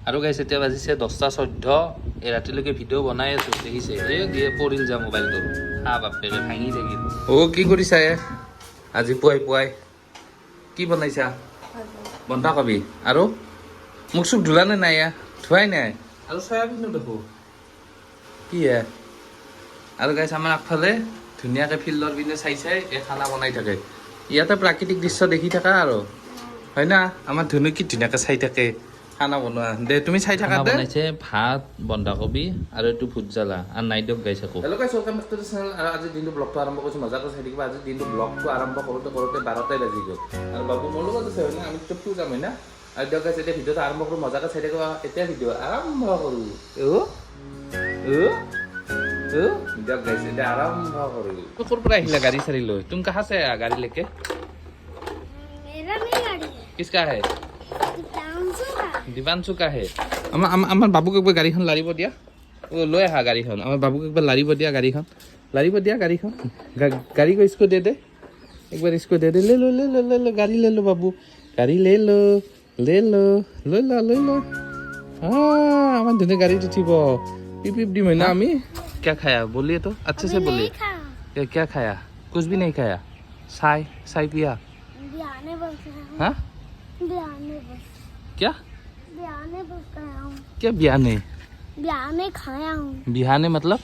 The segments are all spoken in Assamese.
আৰু গাইছে এতিয়া বাজিছে 10:14 এই ৰাতিলৈকে ভিডিঅ' বনাই আছো দেখিছে এই পৰিল যা মোবাইলটো বাপেৰে ভাঙি থাকিল কি কৰিছা আজি পুৱাই কি বনাইছা বন্ধাকবি আৰু মুখ চুখ ধুলা নে নাই ধুৱাই নাই আৰু চয়াবিনো দেখো কি আৰু গাইছে আমাৰ আগফালে ধুনীয়াকৈ ফিল্ডৰ পিনে চাই এই খানা বনাই থাকে ইয়াতে প্ৰাকৃতিক দৃশ্য দেখি থাকা আৰু হয় না আমাৰ ধুনু কি ধুনীয়াকৈ চাই থাকে খানা বনোৱা দে তুমি চাই থাকা দে বনাইছে ভাত বন্ধাকবি আৰু এইটো ভোট জ্বালা আৰু নাই দিয়ক গাইছে আকৌ হেল্ল' গাইছ welcome back to the channel আৰু আজি দিনটো ব্লগটো আৰম্ভ কৰিছোঁ মজাকৈ চাই থাকিবা আজি দিনটো ব্লগটো আৰম্ভ কৰোঁতে 12টাই বাজি গ'ল আৰু বাবু মোৰ লগত আছে হয় না আমি টপটো যাম হয় না আৰু দিয়ক গাইছে এতিয়া ভিডিঅ'টো আৰম্ভ কৰোঁ মজাকৈ চাই থাকিবা এতিয়া ভিডিঅ' আৰম্ভ কৰোঁ দিয়ক গাইছে এতিয়া আৰম্ভ কৰোঁ ক'ৰ পৰা আহিলা গাড়ী চাড়ী লৈ তুমি কাহা से गाड़ी लेके मेरा नहीं गाड़ी है किसका है दिव्यांशु का দিবাংশু কা হে আমাৰ বাবুক একবাৰ গাড়ীখন লাৰিব দিয়া লৈ আহা গাড়ীখন আমাৰ বাবুক একবাৰ লাৰিব দিয়া গাড়ীখন गाड़ी को इसको दे दे एक बार इसको दे दे ले लो गाड़ी ले लो बाबू गाड़ी ले लो हाँ আমার ধুনে গাড়ীত উঠিব पिप दिम है ना আমি क्या खाया बोलिए तो अच्छे से बोलिए क्या खाया कुछ भी नहीं खाया साई पिया बियाने बस हाँ बियाने बस क्या बियाने बस खाया हूँ क्या बियाने बियाने खाया हूँ बिहाने मतलब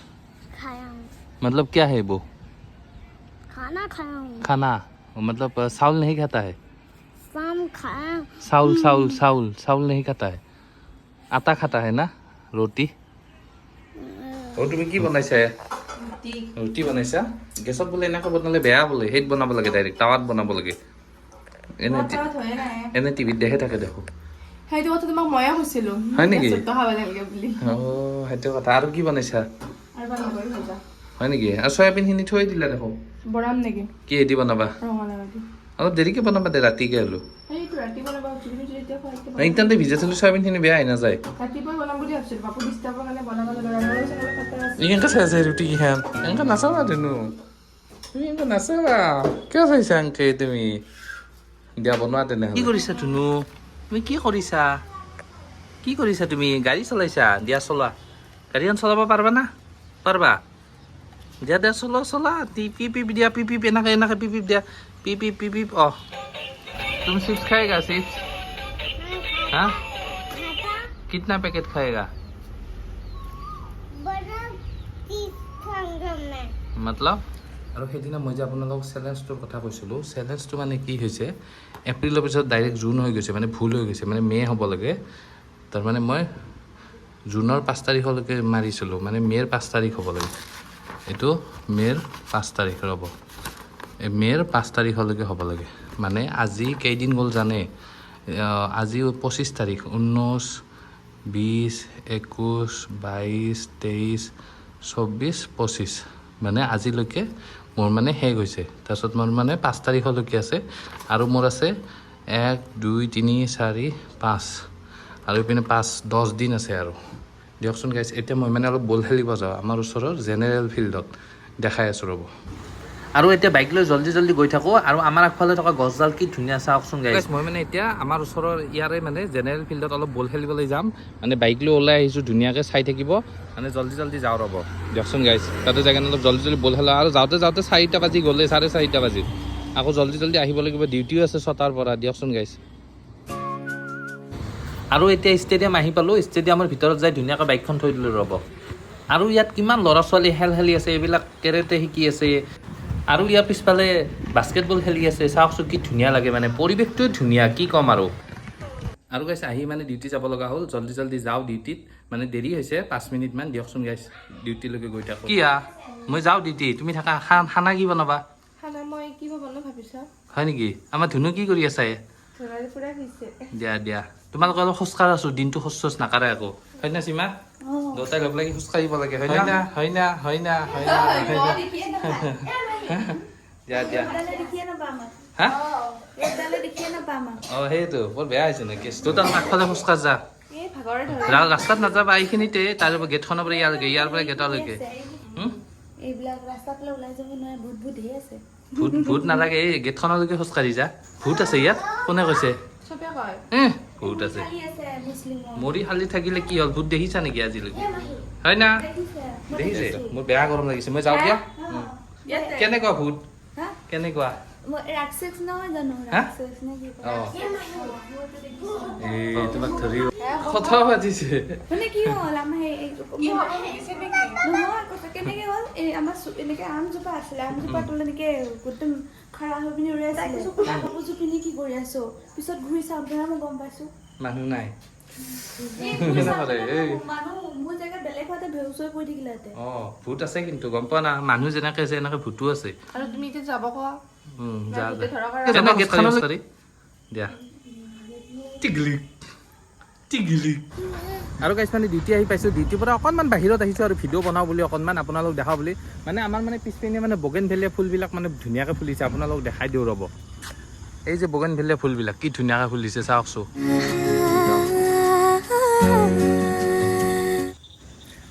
खाया हूँ मतलब क्या है वो खाना खाया हूँ खाना मतलब साउल नहीं खाता है शाम खाया साउल नहीं खाता है आटा खाता है ना रोटी और তুমি কি বনাইছা ৰুটি বনাইছা গেছত বোলে এনেকৈ বনালে বেয়া বোলে হেইত বনাব লাগে ডাইৰেক্ট টাৱাত বনাব লাগে এনে টিভিত দেখে থাকে দেখো সেইটো কথা তোমাক ময়ে কৈছিলো হয় নেকি খাব লাগে বুলি সেইটো কথা আৰু কি বনাইছা আৰু বান্ধকৰি ভাজা হয় নেকি আৰু চয়াবিনখিনি থৈ দিলা দেখো বনাম নেকি কি এদি বনাবা ৰঙালাও দি অলপ দেৰিকে বনাবা দে ৰাতিকে হ'লো সেইটো ৰাতি বনাবা উঠিবি যেতিয়া খুৱাইতে ইনষ্টেণ্টে ভিজাইছিলো চয়াবিনখিনি বেয়া হৈ নাযায় ৰাতিপুৱা বনাম বুলি ভাবিছিলো বাপু ডিষ্টাৰ্বৰ কাৰণে বনাব ৰঙালাও চাঙালাও কাটা আছে এনেকৈ চাই আছে ৰুটি কিখান এনেকৈ নাচাবা তেনো তুমি এনেকৈ নাচাবা কিয় চাইছা এনেকৈ তুমি দিয়া বনোৱা তেনেহ'লে কি কৰিছা ধুনু তুমি কি কৰিছা তুমি গাড়ী চলাইছা দিয়া চলোৱা গাড়ীখন চলাব পাৰিবা না পাৰিবা দিয়া চলোৱা পিপ দিয়া পিপ এনেকৈ পিপ দিয়া পিপ তুমি চিপছ খাएगा चिप्स हाँ कितना पैकेट खाएगा मतलब আৰু সেইদিনা মই যে আপোনালোকক চেলেঞ্জটোৰ কথা কৈছিলোঁ চেলেঞ্জটো মানে কি হৈছে এপ্ৰিলৰ পিছত ডাইৰেক্ট জুন হৈ গৈছে মানে ভুল হৈ গৈছে মানে মে' হ'ব লাগে তাৰমানে মই জুনৰ 5 তাৰিখলৈকে মাৰিছিলোঁ মানে মে'ৰ 5 তাৰিখ হ'ব লাগে এইটো মে'ৰ 5 তাৰিখ ৰ'ব এই মে'ৰ 5 তাৰিখলৈকে হ'ব লাগে মানে আজি কেইদিন গ'ল জানে আজি 25 তাৰিখ 19 20 21 22 23 24 25 মানে আজিলৈকে মোৰ মানে শেষ হৈছে তাৰপিছত মোৰ মানে 5 তাৰিখলৈকে আছে আৰু মোৰ আছে 1 2 3 4 5 আৰু ইপিনে 10 দিন আছে আৰু দিয়কচোন গাইছ এতিয়া মই মানে অলপ বল খেলিব যাওঁ আমাৰ ওচৰৰ জেনেৰেল ফিল্ডত দেখাই আছোঁ ৰ'ব আৰু এতিয়া বাইক লৈ জল্দি গৈ থাকোঁ আৰু আমাৰ আগফালে থকা গছডাল কি ধুনীয়া চাওকচোন গাইছ মই মানে এতিয়া আমাৰ ওচৰৰ ইয়াৰে মানে জেনেৰেল ফিল্ডত অলপ বল খেলিবলৈ যাম মানে বাইক লৈ ওলাই আহিছোঁ ধুনীয়াকৈ চাই থাকিব মানে জল্দি যাওঁ ৰ'ব দিয়কচোন গাইছ তাতে জেগাত অলপ জল্দি বল খেলা আৰু যাওঁতে 4টা বাজি গ'লে 4:30 বাজিল আকৌ জল্দি আহিব লাগিব ডিউটিও আছে 6টাৰ পৰা দিয়কচোন গাইছ আৰু এতিয়া ষ্টেডিয়াম আহি পালোঁ ষ্টেডিয়ামৰ ভিতৰত যাই ধুনীয়াকৈ বাইকখন থৈ দিলোঁ ৰ'ব আৰু ইয়াত কিমান ল'ৰা ছোৱালী খেলি আছে এইবিলাক কেৰেটে শিকি আছে আৰু ইয়াৰ পিছফালে বাস্কেটবল খেলি আছে চাওকচোন কি ধুনীয়া লাগে মানে পৰিৱেশটোৱে ধুনীয়া কি ক'ম আৰু গাইছ আহি মানে ডিউটি যাব লগা হ'ল জল্দি যাওঁ ডিউটিত মানে দেৰি হৈছে 5 মিনিটমান দিয়কচোন গাইছ ডিউটিলৈকে গৈ থাকোঁ কি মই যাওঁ ডিউটি তুমি থাকা খানা কি বনাবা খানা মই কি বনাম ভাবিছা হয় নেকি আমাৰ ধুনু কি কৰি আছে ধৰাই ফুৰাই হৈছে দিয়া তোমালোকৰ অলপ খোজকাঢ় আছোঁ দিনটো খোজ নাকাঢ়ে আকৌ হয় না সীমা দুটাই লগ লাগি খোজকাঢ়িব লাগে হয় না দিয়া হা সেইটো বৰ বেয়া হৈছে ন কেছটো তাৰ আগফালে খোজকাঢ় যা ৰাস্তাত নাযাবা এইখিনিতে তাৰ গেটখনৰ পৰা ইয়াৰ পৰা গেটলৈকে ভূত নালাগে এই গেটখনলৈকে খোজকাঢ়ি যা ভূত আছে ইয়াত কোনে কৈছে ভূত আছে খালি আছে মুছলিমৰ মৰি হালি থাকিলে কি হ'ল ভূত দেখিছা নেকি আজিলৈকে হয় না দেখিছে মোৰ বেয়া গৰম লাগিছে মই যাওঁ দিয়া ইয়াতে কেনেকুৱা ভূত হা কেনেকুৱা ৰাক্ষস নহয় জানো হা? ৰাক্ষস নে কি অ এই তোমাক ধৰি কথা পাতিছে মানে কি হ'ল আমাৰ কি হ'ল দেখিছে নেকি নহয় কথা কেনেকে হ'ল এই আমাৰ এনেকে আমজোপা আছিলে আমজোপা তলে এনেকে একদম খাৰা হৈ পিনি ৰৈ আছিলে কাপোৰযোৰ পিন্ধি কি কৰি আছো পিছত ঘূৰি চাওঁতেহে মই গম পাইছো মানুহ নাই মানুহ মোৰ জেগাত বেলেগ হোৱাতে বেহুচ হৈ পৰি থাকিলেহেঁতেন অ ভূত আছে কিন্তু গম পোৱা না মানুহ যেনেকে আছে এনেকে ভূতো আছে আৰু তুমি এতিয়া যাব কোৱা যা ভূতে ধৰক আৰু কেনে গেটখনলৈ দিয়া টিগলিক টিগলিক আৰু গাইছ মানে ডিউটি আহি পাইছোঁ ডিউটিৰ পৰা অকণমান বাহিৰত আহিছোঁ আৰু ভিডিঅ' বনাওঁ বুলি অকণমান আপোনালোক দেখাওঁ বুলি মানে আমাৰ মানে পিছপিনে মানে বগেনভেলিয়া ফুলবিলাক মানে ধুনীয়াকৈ ফুলিছে আপোনালোক দেখাই দিওঁ ৰ'ব এই যে বগেনভেলিয়া ফুলবিলাক কি ধুনীয়াকৈ ফুলিছে চাওকচোন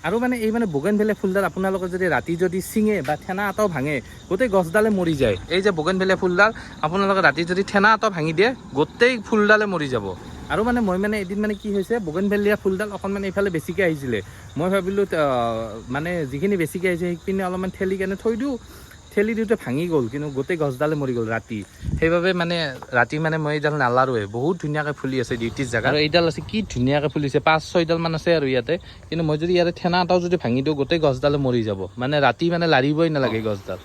আৰু মানে এই মানে বগেনভেলিয়া ফুলডাল আপোনালোকে যদি ৰাতি যদি ছিঙে বা ঠেনা এটাও ভাঙে গোটেই গছডালে মৰি যায় এই যে বগেনভেলিয়া ফুলডাল আপোনালোকে ৰাতি যদি ঠেনা এটাও ভাঙি দিয়ে গোটেই ফুলডালে মৰি যাব আৰু মানে মই মানে এদিন মানে কি হৈছে বগেনভেলিয়া ফুলডাল অকণমান এইফালে বেছিকৈ আহিছিলে মই ভাবিলোঁ মানে যিখিনি বেছিকৈ আহিছে সেইখিনি অলপমান ঠেলি কেনে থৈ দিওঁ ঠেলি দিওঁতে ভাঙি গ'ল কিন্তু গোটেই গছডালে মৰি গ'ল ৰাতি সেইবাবে মানে ৰাতি মানে মই এইডাল নালাৰোৱে বহুত ধুনীয়াকৈ ফুলি আছে ডিউটিৰ জেগা আৰু এইডাল আছে কি ধুনীয়াকৈ ফুলিছে 5-6ডাল মান আছে আৰু ইয়াতে কিন্তু মই যদি ইয়াতে ঠেনা এটাও যদি ভাঙি দিওঁ গোটেই গছডালে মৰি যাব মানে ৰাতি মানে লাৰিবই নালাগে গছডাল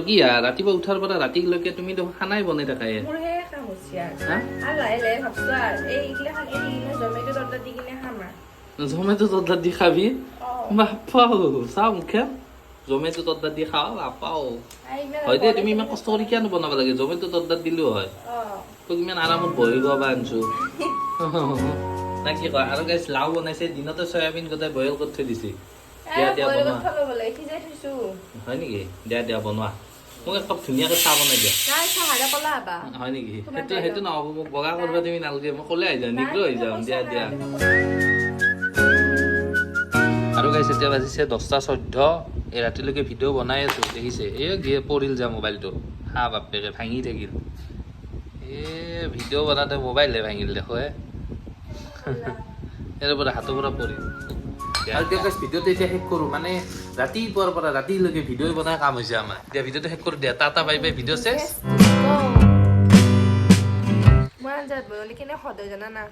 কি ৰাতিপুৱা উঠাৰ পৰা ৰাতিলৈকে তুমি দেখোন খানাই বনাই থাকা মোৰ হে কাম হৈছে আৰু লাহে লাহে ভাবছো আৰু এইগিলা খান এইগিলা জমেটো অৰ্ডাৰ দি কিনে খাম আৰু জমেটো অৰ্ডাৰ দি খাবি বাপাও চাওঁ মুখে জমেটো অৰ্ডাৰ দি খাওঁ বাপাও হয় দে তুমি ইমান কষ্ট কৰি কিয় বনাব লাগে জমেটো অৰ্ডাৰ দিলেও হয় তোক ইমান আৰামত বহি গবা আনছো না কি কয় আৰু গাইছ লাও বনাইছে দিনতে চয়াবিন গোটাই বইল কৰি থৈ দিছে দিয়া দিয়া বনোৱা হয় নেকি দিয়া দিয়া বনোৱা মোক এক কাপ ধুনীয়াকৈ চাহ বনাই দিয়া হয় নেকি সেইটো নহ'ব মোক বগা কৰিব তুমি নালাগে মই ক'লে আহি যাম নিগ্ৰ হৈ যাম দিয়া দিয়া আৰু গাইছ এতিয়া বাজিছে 10:14 এই ৰাতিলৈকে ভিডিঅ' বনাই আছোঁ দেখিছে এই গিয়ে পৰিল যা মোবাইলটো হা বাপেকে ভাঙি থাকিল এই ভিডিঅ' বনাওঁতে মোবাইলে ভাঙিল দেখো ইয়াৰ পৰা হাতৰ পৰা পৰিল আৰু এতিয়া গাইছ ভিডিঅ'টো এতিয়া শেষ কৰোঁ মানে ৰাতিপুৱাৰ পৰা ৰাতিলৈকে ভিডিঅ' বনাই কাম হৈছে আমাৰ এতিয়া ভিডিঅ'টো শেষ কৰোঁ দিয়া টাটা বাই বাই ভিডিঅ' চেছ মই আঞ্জাত বনালি কেনে সদায় জানা না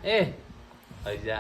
হৈ যা